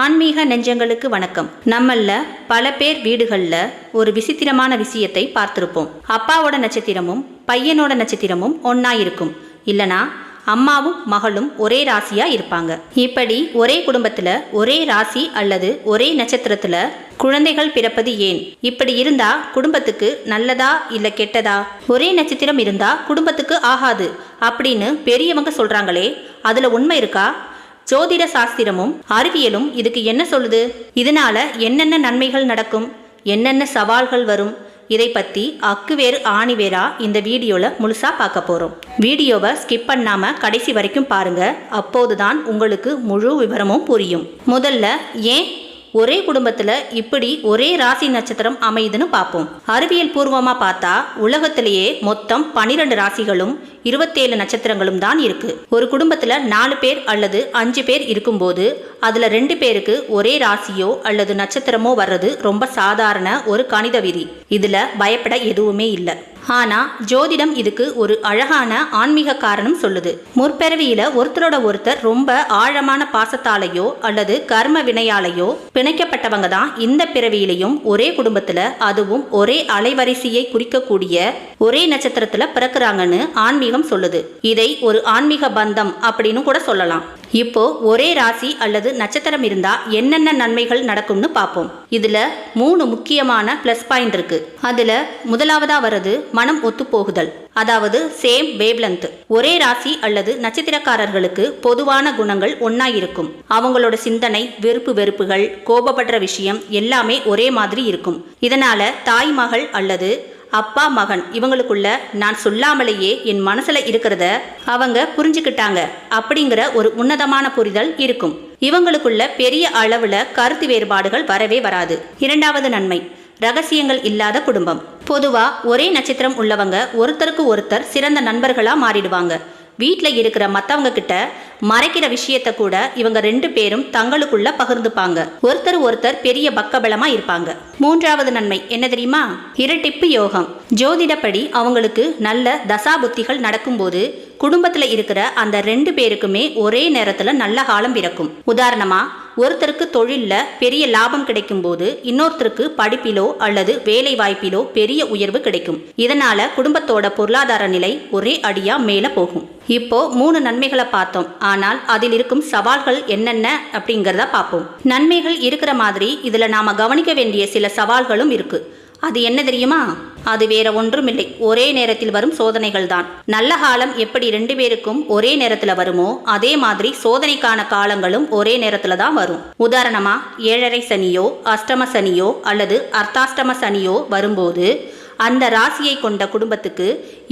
ஆன்மீக நெஞ்சங்களுக்கு வணக்கம். நம்மள பல பேர் வீடுகளில் ஒரு விசித்திரமான விஷயத்தை பார்த்திருப்போம். அப்பாவோட நட்சத்திரமும் பையனோட நட்சத்திரமும் ஒன்னா இருக்கும், இல்லனா அம்மாவும் மகளும் ஒரே ராசியா இருப்பாங்க. இப்படி ஒரே குடும்பத்துல ஒரே ராசி அல்லது ஒரே நட்சத்திரத்துல குழந்தைகள் பிறப்பது ஏன்? இப்படி இருந்தா குடும்பத்துக்கு நல்லதா இல்ல கெட்டதா? ஒரே நட்சத்திரம் இருந்தா குடும்பத்துக்கு ஆகாது அப்படின்னு பெரியவங்க சொல்றாங்களே, அதுல உண்மை இருக்கா? ஜோதிட சாஸ்திரமும் அறிவியலும் இதுக்கு என்ன சொல்லுது? இதனால என்னென்ன நன்மைகள் நடக்கும், என்னென்ன சவால்கள் வரும்? இதை பற்றி அக்கு வேறு ஆணி வேறா இந்த வீடியோவில் முழுசாக பார்க்க போகிறோம். வீடியோவை ஸ்கிப் பண்ணாமல் கடைசி வரைக்கும் பாருங்க, அப்போதுதான் உங்களுக்கு முழு விவரமும் புரியும். முதல்ல ஏன் ஒரே குடும்பத்தில் இப்படி ஒரே ராசி நட்சத்திரம் அமையுதுன்னு பார்ப்போம். அறிவியல் பூர்வமாக பார்த்தா உலகத்திலேயே மொத்தம் 12 ராசிகளும் 27 நட்சத்திரங்களும் தான் இருக்கு. ஒரு குடும்பத்தில் 4 பேர் அல்லது 5 பேர் இருக்கும்போது அதில் 2 பேருக்கு ஒரே ராசியோ அல்லது நட்சத்திரமோ வர்றது ரொம்ப சாதாரண ஒரு கணித விதி. இதில் பயப்பட எதுவுமே இல்லை. ஆனா ஜோதிடம் இதுக்கு ஒரு அழகான ஆன்மீக காரணம் சொல்லுது. முற்பிறவியில ஒருத்தரோட ஒருத்தர் ரொம்ப ஆழமான பாசத்தாலேயோ அல்லது கர்ம வினையாலேயோ பிணைக்கப்பட்டவங்க தான் இந்த பிறவியிலையும் ஒரே குடும்பத்துல, அதுவும் ஒரே அலைவரிசையை குறிக்கக்கூடிய ஒரே நட்சத்திரத்துல பிறக்குறாங்கன்னு ஆன்மீகம் சொல்லுது. இதை ஒரு ஆன்மீக பந்தம் அப்படின்னு கூட சொல்லலாம். இப்போ ஒரே ராசி அல்லது நட்சத்திரம் இருந்தா என்னென்ன நன்மைகள் நடக்கும்னு பார்ப்போம். இதுல 3 முக்கியமான பிளஸ் பாயிண்ட் இருக்கு. அதுல முதலாவதா வர்றது மனம் ஒத்து போகுதல், அதாவது சேம் வேவ்லென்த். ஒரே ராசி அல்லது நட்சத்திரக்காரர்களுக்கு பொதுவான குணங்கள் ஒன்னா இருக்கும். அவங்களோட சிந்தனை, விருப்பு வெறுப்புகள், கோபப்படுற விஷயம் எல்லாமே ஒரே மாதிரி இருக்கும். இதனால தாய் மகள் அல்லது அப்பா மகன் இவங்களுக்குள்ள நான் சொல்லாமலேயே என் மனசுல இருக்கிறத அவங்க புரிஞ்சுக்கிட்டாங்க அப்படிங்கிற ஒரு உன்னதமான புரிதல் இருக்கும். இவங்களுக்குள்ள பெரிய அளவுல கருத்து வேறுபாடுகள் வரவே வராது. இரண்டாவது நன்மை, ரகசியங்கள் இல்லாத குடும்பம். பொதுவா ஒரே நட்சத்திரம் உள்ளவங்க ஒருத்தருக்கு ஒருத்தர் சிறந்த நண்பர்களா மாறிடுவாங்க. வீட்டில் இருக்கிற மற்றவங்க கிட்ட மறைக்கிற விஷயத்த கூட இவங்க 2 பேரும் தங்களுக்குள்ள பகிர்ந்துப்பாங்க. ஒருத்தர் பெரிய பக்கபலமா இருப்பாங்க. மூன்றாவது நன்மை என்ன தெரியுமா? இரட்டிப்பு யோகம். ஜோதிடப்படி அவங்களுக்கு நல்ல தசாபுத்திகள் நடக்கும்போது குடும்பத்துல இருக்கிற அந்த 2 பேருக்குமே ஒரே நேரத்துல நல்ல காலம் பிறக்கும். உதாரணமா, ஒருத்தருக்கு தொழில்ல பெரிய லாபம் கிடைக்கும் போது இன்னொருத்தருக்கு படிப்பிலோ அல்லது வேலை வாய்ப்பிலோ பெரிய உயர்வு கிடைக்கும். இதனால குடும்பத்தோட பொருளாதார நிலை ஒரே அடியா மேல போகும். இப்போ 3 நன்மைகளை பார்த்தோம். ஆனால் அதில் இருக்கும் சவால்கள் என்னென்ன அப்படிங்கிறத பார்ப்போம். நன்மைகள் இருக்கிற மாதிரி இதுல நாம கவனிக்க வேண்டிய சில சவால்களும் இருக்கு. அது என்ன தெரியுமா? அது வேற ஒன்றுமில்லை, ஒரே நேரத்தில் வரும் சோதனைகள் தான். நல்ல காலம் எப்படி 2 பேருக்கும் ஒரே நேரத்துல வருமோ அதே மாதிரி சோதனைக்கான காலங்களும் ஒரே நேரத்துல தான் வரும். உதாரணமா, 7.5 சனியோ அஷ்டம சனியோ அல்லது அர்த்தாஷ்டம சனியோ வரும்போது அந்த ராசியை கொண்ட குடும்பத்துக்கு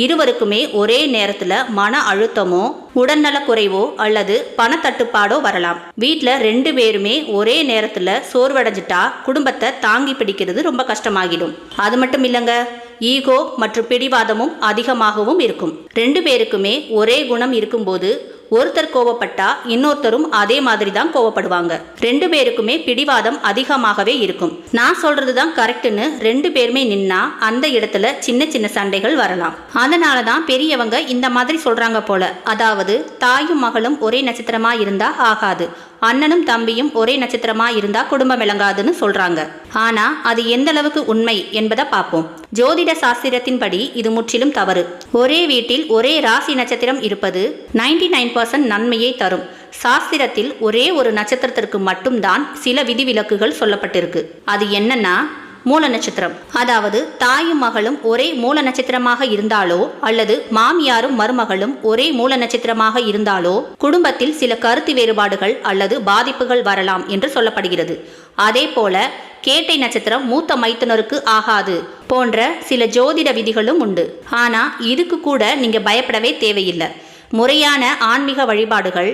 இருவருக்குமே ஒரே நேரத்துல மன அழுத்தமோ உடல்நல குறைவோ அல்லது பணத்தட்டுப்பாடோ வரலாம். வீட்டில் 2 பேருமே ஒரே நேரத்துல சோர்வடைஞ்சிட்டா குடும்பத்தை தாங்கி பிடிக்கிறது ரொம்ப கஷ்டமாகிடும். அது மட்டும் இல்லைங்க, ஈகோ மற்றும் பிடிவாதமும் அதிகமாகவும் இருக்கும். 2 பேருக்குமே ஒரே குணம் இருக்கும்போது ஒருத்தர் கோவப்பட்டா இன்னொருத்தரும் அதே மாதிரி தான் கோவப்படுவாங்க. 2 பேருக்குமே பிடிவாதம் அதிகமாகவே இருக்கும். நான் சொல்றதுதான் கரெக்ட்னு 2 பேருமே நின்னா அந்த இடத்துல சின்ன சின்ன சண்டைகள் வரலாம். அதனால தான் பெரியவங்க இந்த மாதிரி சொல்றாங்க போல. அதாவது தாயும் மகளும் ஒரே நட்சத்திரமா இருந்தா ஆகாது, அண்ணனும் தம்பியும் ஒரே நட்சத்திரமா இருந்தா குடும்பம் விளங்காதுன்னு சொல்றாங்க. ஆனா அது எந்த அளவுக்கு உண்மை என்பதை பார்ப்போம். ஜோதிட சாஸ்திரத்தின்படி இது முற்றிலும் தவறு. ஒரே வீட்டில் ஒரே ராசி நட்சத்திரம் இருப்பது 99% நன்மையை தரும். சாஸ்திரத்தில் ஒரே ஒரு நட்சத்திரத்திற்கு மட்டும்தான் சில விதிவிலக்குகள் சொல்லப்பட்டிருக்கு. அது என்னன்னா, மூல நட்சத்திரம். அதாவது தாயும் மகளும் ஒரே மூல நட்சத்திரமாக இருந்தாலோ அல்லது மாமியாரும் மருமகளும் ஒரே மூல நட்சத்திரமாக இருந்தாலோ குடும்பத்தில் சில கருத்து வேறுபாடுகள் அல்லது பாதிப்புகள் வரலாம் என்று சொல்லப்படுகிறது. அதே போல கேட்டை நட்சத்திரம் மூத்த மைத்துனருக்கு ஆகாது போன்ற சில ஜோதிட விதிகளும் உண்டு. ஆனா இதுக்கு கூட நீங்க பயப்படவே தேவையில்லை. முறையான ஆன்மீக வழிபாடுகள்,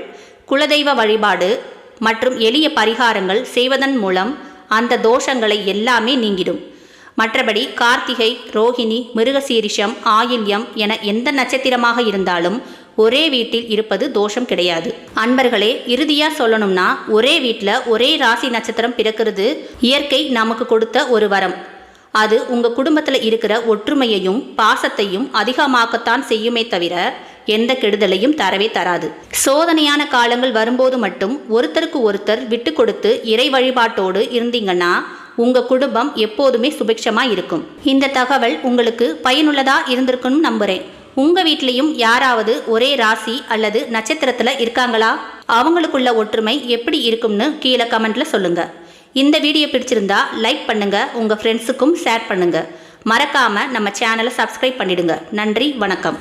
குலதெய்வ வழிபாடு மற்றும் எளிய பரிகாரங்கள் செய்வதன் மூலம் அந்த தோஷங்களை எல்லாமே நீங்கிடும். மற்றபடி கார்த்திகை, ரோஹிணி, மிருகசீரிஷம், ஆயில்யம் என எந்த நட்சத்திரமாக இருந்தாலும் ஒரே வீட்டில் இருப்பது தோஷம் கிடையாது. அன்பர்களே, இறுதியா சொல்லணும்னா ஒரே வீட்டில் ஒரே ராசி நட்சத்திரம் பிறக்கிறது இயற்கை நமக்கு கொடுத்த ஒரு வரம். அது உங்க குடும்பத்தில் இருக்கிற ஒற்றுமையையும் பாசத்தையும் அதிகமாக்கத்தான் செய்யுமே தவிர எந்த கெடுதலையும் தரவே தராது. சோதனையான காலங்கள் வரும்போது மட்டும் ஒருத்தருக்கு ஒருத்தர் விட்டு கொடுத்து இறை வழிபாட்டோடு இருந்தீங்கன்னா உங்க குடும்பம் எப்போதுமே சுபிக்ஷமா இருக்கும். இந்த தகவல் உங்களுக்கு பயனுள்ளதா இருந்திருக்குன்னு நம்புறேன். உங்க வீட்லயும் யாராவது ஒரே ராசி அல்லது நட்சத்திரத்துல இருக்காங்களா? அவங்களுக்குள்ள ஒற்றுமை எப்படி இருக்கும்னு கீழே கமெண்ட்ல சொல்லுங்க. இந்த வீடியோ பிடிச்சிருந்தா லைக் பண்ணுங்க, உங்க ஃப்ரெண்ட்ஸுக்கும் ஷேர் பண்ணுங்க. மறக்காம நம்ம சேனலை சப்ஸ்கிரைப் பண்ணிடுங்க. நன்றி, வணக்கம்.